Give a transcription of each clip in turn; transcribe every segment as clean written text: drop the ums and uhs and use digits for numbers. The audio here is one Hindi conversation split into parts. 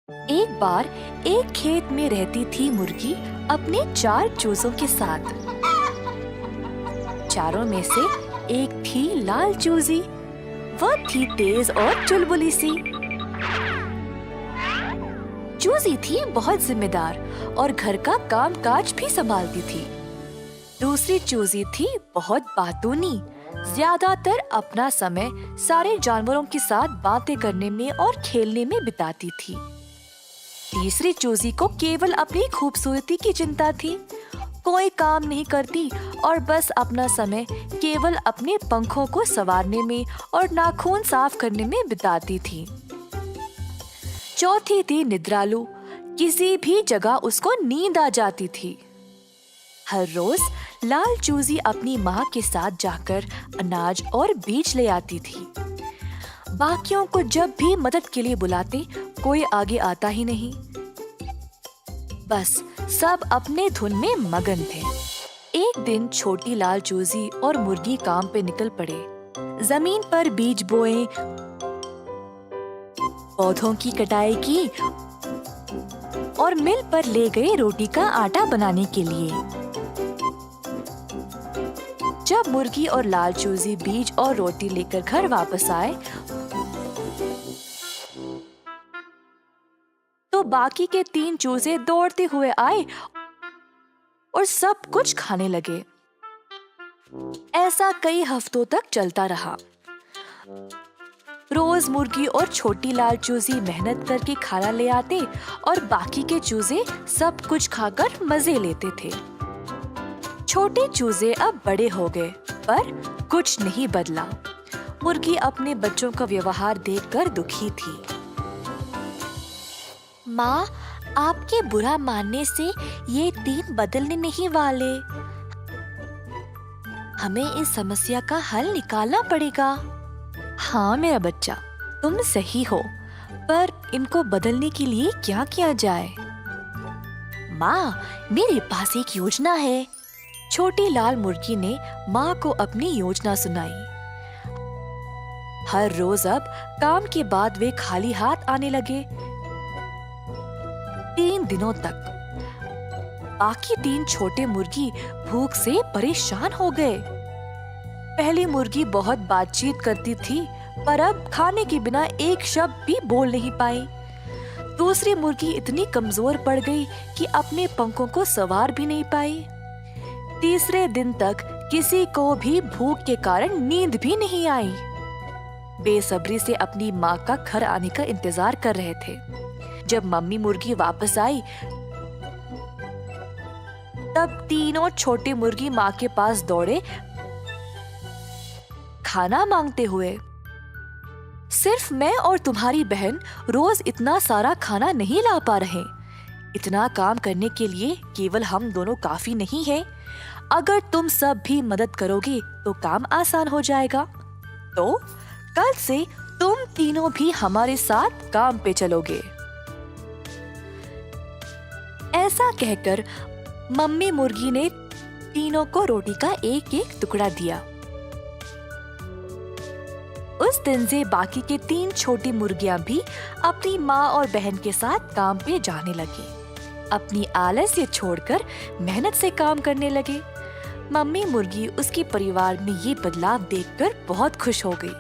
एक बार एक खेत में रहती थी मुर्गी अपने 4 चूजों के साथ। चारों में से एक थी लाल चूजी। वह थी तेज और चुलबुली सी। चूजी थी बहुत जिम्मेदार और घर का कामकाज भी संभालती थी। दूसरी चूजी थी बहुत बातूनी। ज्यादातर अपना समय सारे जानवरों के साथ बातें करने में और खेलने में बिताती थी। तीसरी चूजी को केवल अपनी खूबसूरती की चिंता थी। कोई काम नहीं करती और बस अपना समय केवल अपने पंखों को संवारने में और नाखून साफ करने में बिताती थी। चौथी थी निद्रालु। किसी भी जगह उसको नींद आ जाती थी। हर रोज लाल चूजी अपनी माँ के साथ जाकर अनाज और बीज ले आती थी। बाकियों को जब भी मदद के लिए बुलाते कोई आगे आता ही नहीं। बस सब अपने धुन में मगन थे। एक दिन छोटी लाल चूजी और मुर्गी काम पे निकल पड़े। जमीन पर बीज बोए, पौधों की कटाई की और मिल पर ले गए रोटी का आटा बनाने के लिए। जब मुर्गी और लाल चूजी बीज और रोटी लेकर घर वापस आए तो बाकी के 3 चूजे दौड़ते हुए आए और सब कुछ खाने लगे। ऐसा कई हफ्तों तक चलता रहा। रोज मुर्गी और छोटी लाल चूजी मेहनत करके खाना ले आते और बाकी के चूजे सब कुछ खाकर मजे लेते थे। छोटे चूजे अब बड़े हो गए पर कुछ नहीं बदला। मुर्गी अपने बच्चों का व्यवहार देखकर दुखी थी। माँ, आपके बुरा मानने से ये 3 बदलने नहीं वाले। हमें इस समस्या का हल निकालना पड़ेगा। हाँ मेरा बच्चा, तुम सही हो, पर इनको बदलने के लिए क्या किया जाए? माँ, मेरे पास एक योजना है। छोटी लाल मुर्गी ने माँ को अपनी योजना सुनाई। हर रोज अब काम के बाद वे खाली हाथ आने लगे। 3 दिनों तक बाकी 3 छोटे मुर्गी भूख से परेशान हो गए। पहली मुर्गी बहुत बातचीत करती थी पर अब खाने के बिना एक शब्द भी बोल नहीं पाई। दूसरी मुर्गी इतनी कमजोर पड़ गई कि अपने पंखों को संवार भी नहीं पाई। तीसरे दिन तक किसी को भी भूख के कारण नींद भी नहीं आई। बेसब्री से अपनी माँ का घर आने का इंतजार कर रहे थे। जब मम्मी मुर्गी वापस आई तब तीनों छोटे मुर्गी माँ के पास दौड़े खाना मांगते हुए। सिर्फ मैं और तुम्हारी बहन रोज इतना सारा खाना नहीं ला पा रहे। इतना काम करने के लिए केवल हम दोनों काफी नहीं है। अगर तुम सब भी मदद करोगे तो काम आसान हो जाएगा। तो कल से तुम तीनों भी हमारे साथ काम पे चलोगे। ऐसा कहकर मम्मी मुर्गी ने तीनों को रोटी का एक एक टुकड़ा दिया। उस दिन से बाकी के 3 छोटी मुर्गियां भी अपनी माँ और बहन के साथ काम पे जाने लगी। अपनी आलस्य छोड़कर मेहनत से काम करने लगे। मम्मी मुर्गी उसके परिवार में ये बदलाव देखकर बहुत खुश हो गई।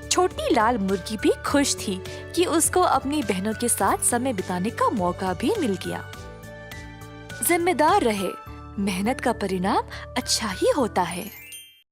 छोटी लाल मुर्गी भी खुश थी कि उसको अपनी बहनों के साथ समय बिताने का मौका भी मिल गया। जिम्मेदार रहे, मेहनत का परिणाम अच्छा ही होता है।